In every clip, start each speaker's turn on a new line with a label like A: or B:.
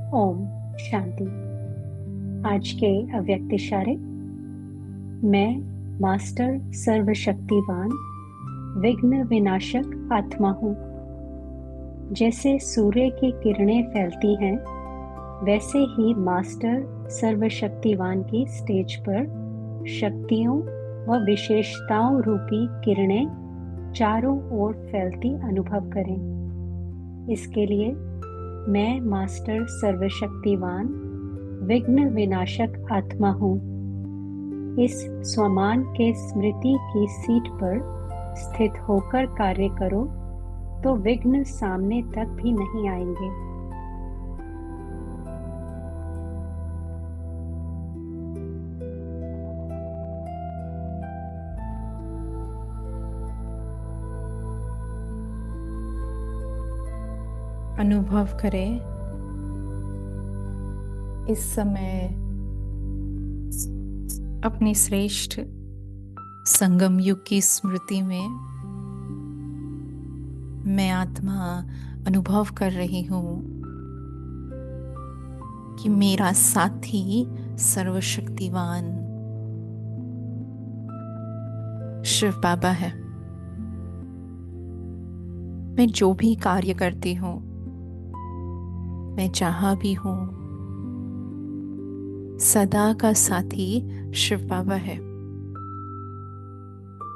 A: ओम शांति। आज के अव्यक्त इशारे। मैं मास्टर सर्वशक्तिवान विघ्न विनाशक आत्मा हूँ। जैसे सूर्य की किरणें फैलती हैं, वैसे ही मास्टर सर्वशक्तिवान की स्टेज पर शक्तियों व विशेषताओं रूपी किरणें चारों ओर फैलती अनुभव करें। इसके लिए मैं मास्टर सर्वशक्तिवान विघ्न विनाशक आत्मा हूँ। इस स्वमान के स्मृति की सीट पर स्थित होकर कार्य करो तो विघ्न सामने तक भी नहीं आएंगे।
B: अनुभव करें इस समय अपनी श्रेष्ठ संगम युग की स्मृति में मैं आत्मा अनुभव कर रही हूँ कि मेरा साथी सर्वशक्तिवान शिव बाबा है। मैं जो भी कार्य करती हूँ, मैं जहाँ भी हूँ, सदा का साथी शिव बाबा है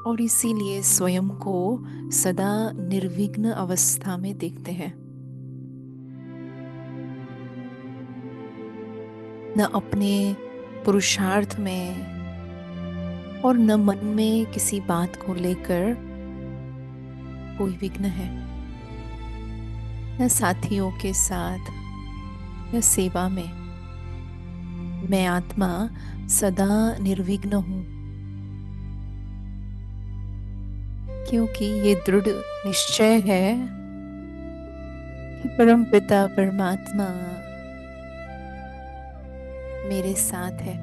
B: और इसीलिए स्वयं को सदा निर्विघ्न अवस्था में देखते हैं। न अपने पुरुषार्थ में और न मन में किसी बात को लेकर कोई विघ्न है, न साथियों के साथ, न सेवा में। मैं आत्मा सदा निर्विघ्न हूँ, क्योंकि ये दृढ़ निश्चय है कि परम पिता परमात्मा मेरे साथ है।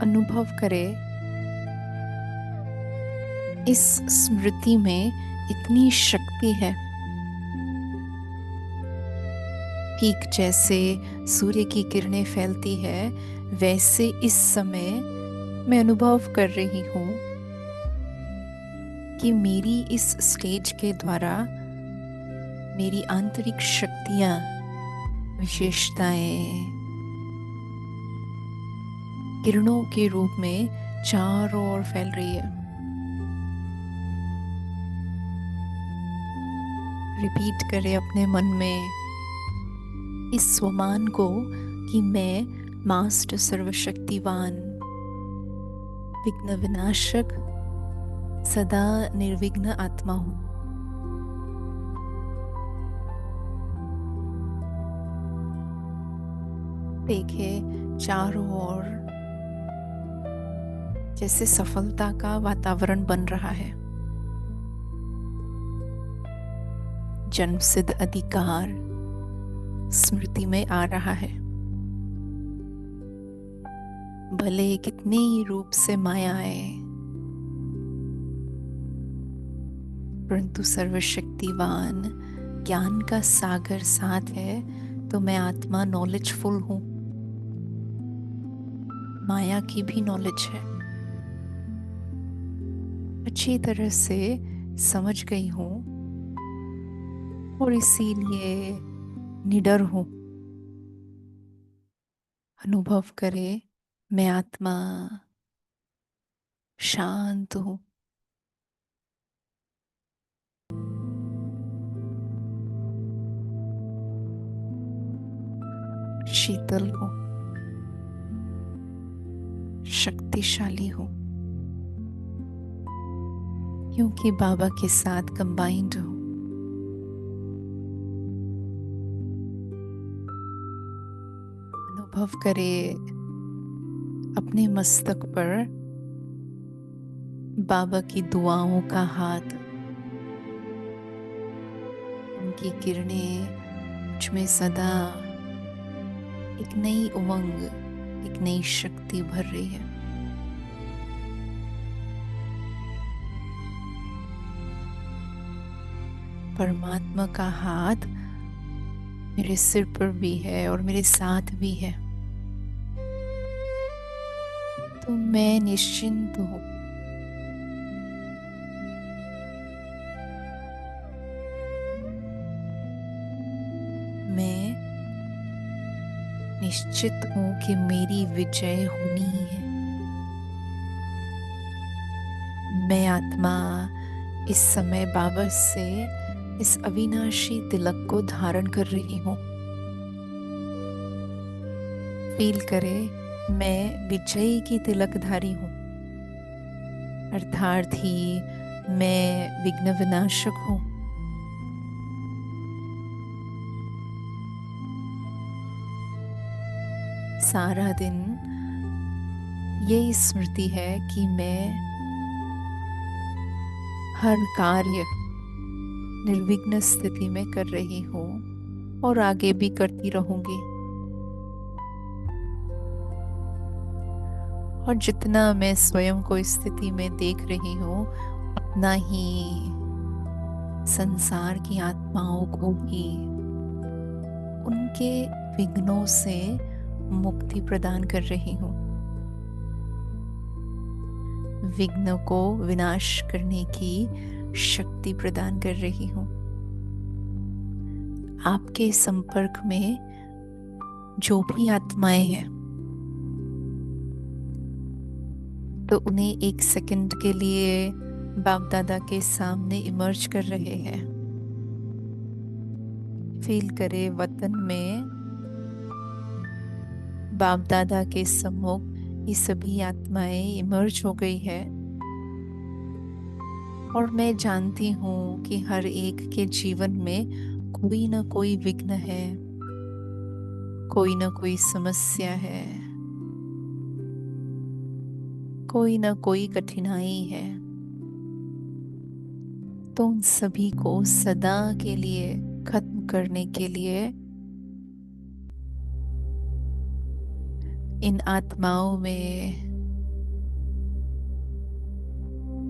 B: अनुभव करें इस स्मृति में इतनी शक्ति है। ठीक जैसे सूर्य की किरणें फैलती है, वैसे इस समय मैं अनुभव कर रही हूँ कि मेरी इस स्टेज के द्वारा मेरी आंतरिक शक्तियाँ, विशेषताएं किरणों के रूप में चारों ओर फैल रही है। रिपीट करें अपने मन में इस स्वमान को कि मैं मास्टर सर्वशक्तिवान विघ्न विनाशक सदा निर्विघ्न आत्मा हूँ। देखें चारों ओर जैसे सफलता का वातावरण बन रहा है। जन्मसिद्ध अधिकार स्मृति में आ रहा है। भले कितने ही रूप से माया आए, परंतु सर्वशक्तिवान ज्ञान का सागर साथ है, तो मैं आत्मा नॉलेजफुल हूँ। माया की भी नॉलेज है, अच्छी तरह से समझ गई हूँ और इसीलिए निडर हूँ। अनुभव करें मैं आत्मा शांत हूँ। शीतल हूँ, शक्तिशाली हूँ, क्योंकि बाबा के साथ कंबाइंड हूँ। अनुभव करें अपने मस्तक पर बाबा की दुआओं का हाथ, उनकी किरणें मुझ में सदा एक नई उमंग, एक नई शक्ति भर रही है। परमात्मा का हाथ मेरे सिर पर भी है और मेरे साथ भी है। तो मैं निश्चिंत हूँ। मैं निश्चित हूँ कि मेरी विजय होनी ही है। मैं आत्मा इस समय बाबा से इस अविनाशी तिलक को धारण कर रही हूँ। फील करे मैं विजयी की तिलकधारी हूँ, अर्थात ही मैं विघ्न विनाशक हूँ। सारा दिन यही स्मृति है कि मैं हर कार्य निर्विघ्न स्थिति में कर रही हूँ और आगे भी करती रहूंगी। और जितना मैं स्वयं को इस स्थिति में देख रही हूँ, उतना ही संसार की आत्माओं को भी उनके विघ्नों से मुक्ति प्रदान कर रही हूँ। विघ्न को विनाश करने की शक्ति प्रदान कर रही हूँ। आपके संपर्क में जो भी आत्माएं हैं, तो उन्हें एक सेकंड के लिए बाप दादा के सामने इमर्ज कर रहे हैं। फील करे वतन में बाप दादा के सम्मुख ये सभी आत्माएं इमर्ज हो गई है। और मैं जानती हूँ कि हर एक के जीवन में कोई ना कोई विघ्न है, कोई ना कोई समस्या है, कोई ना कोई कठिनाई है। तो उन सभी को सदा के लिए खत्म करने के लिए इन आत्माओं में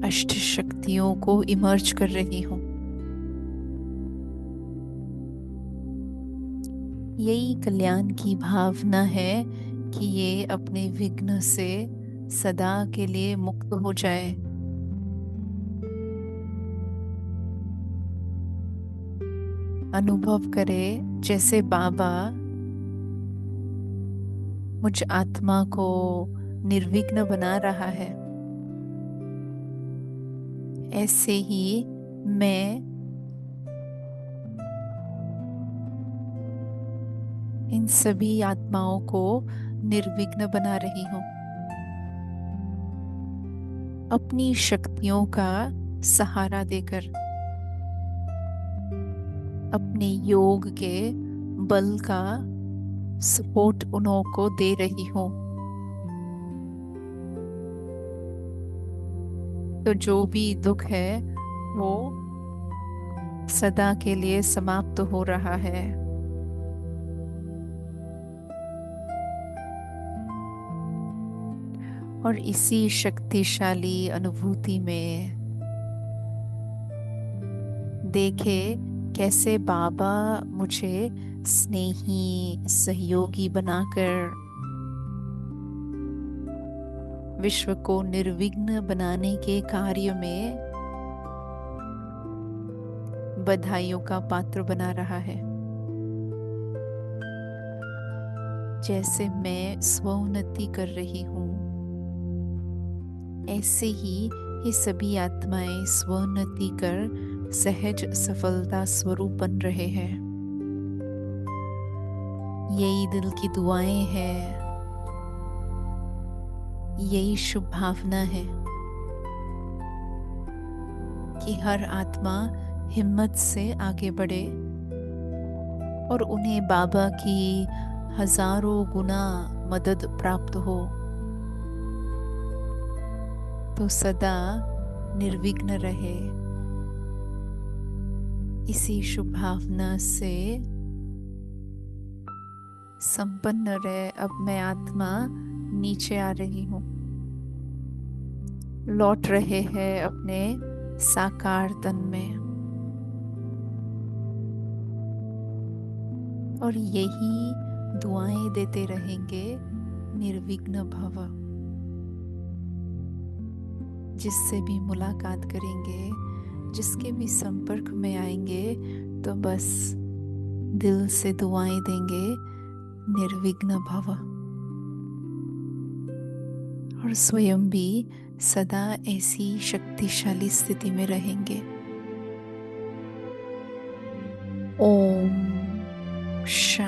B: अष्ट शक्तियों को इमर्ज कर रही हूँ। यही कल्याण की भावना है कि ये अपने विघ्न से सदा के लिए मुक्त हो जाए। अनुभव करे जैसे बाबा मुझ आत्मा को निर्विघ्न बना रहा है, ऐसे ही मैं इन सभी आत्माओं को निर्विघ्न बना रही हूँ। अपनी शक्तियों का सहारा देकर, अपने योग के बल का सपोर्ट उन्हों को दे रही हूँ। तो जो भी दुख है वो सदा के लिए समाप्त हो रहा है। और इसी शक्तिशाली अनुभूति में देखे कैसे बाबा मुझे स्नेही सहयोगी बनाकर विश्व को निर्विघ्न बनाने के कार्य में बधाइयों का पात्र बना रहा है। जैसे मैं स्वोन्नति कर रही हूँ, ऐसे ही ये सभी आत्माएं स्वोन्नति कर सहज सफलता स्वरूप बन रहे हैं। यही दिल की दुआएं हैं, यही शुभ भावना है कि हर आत्मा हिम्मत से आगे बढ़े और उन्हें बाबा की हजारों गुना मदद प्राप्त हो, तो सदा निर्विघ्न रहे। इसी शुभ भावना से संपन्न रहे। अब मैं आत्मा नीचे आ रही हूँ, लौट रहे हैं अपने साकार तन में। और यही दुआएं देते रहेंगे, निर्विघ्न भव। जिससे भी मुलाकात करेंगे, जिसके भी संपर्क में आएंगे, तो बस दिल से दुआएं देंगे, निर्विघ्न भव। और स्वयं भी सदा ऐसी शक्तिशाली स्थिति में रहेंगे। ओम शांति।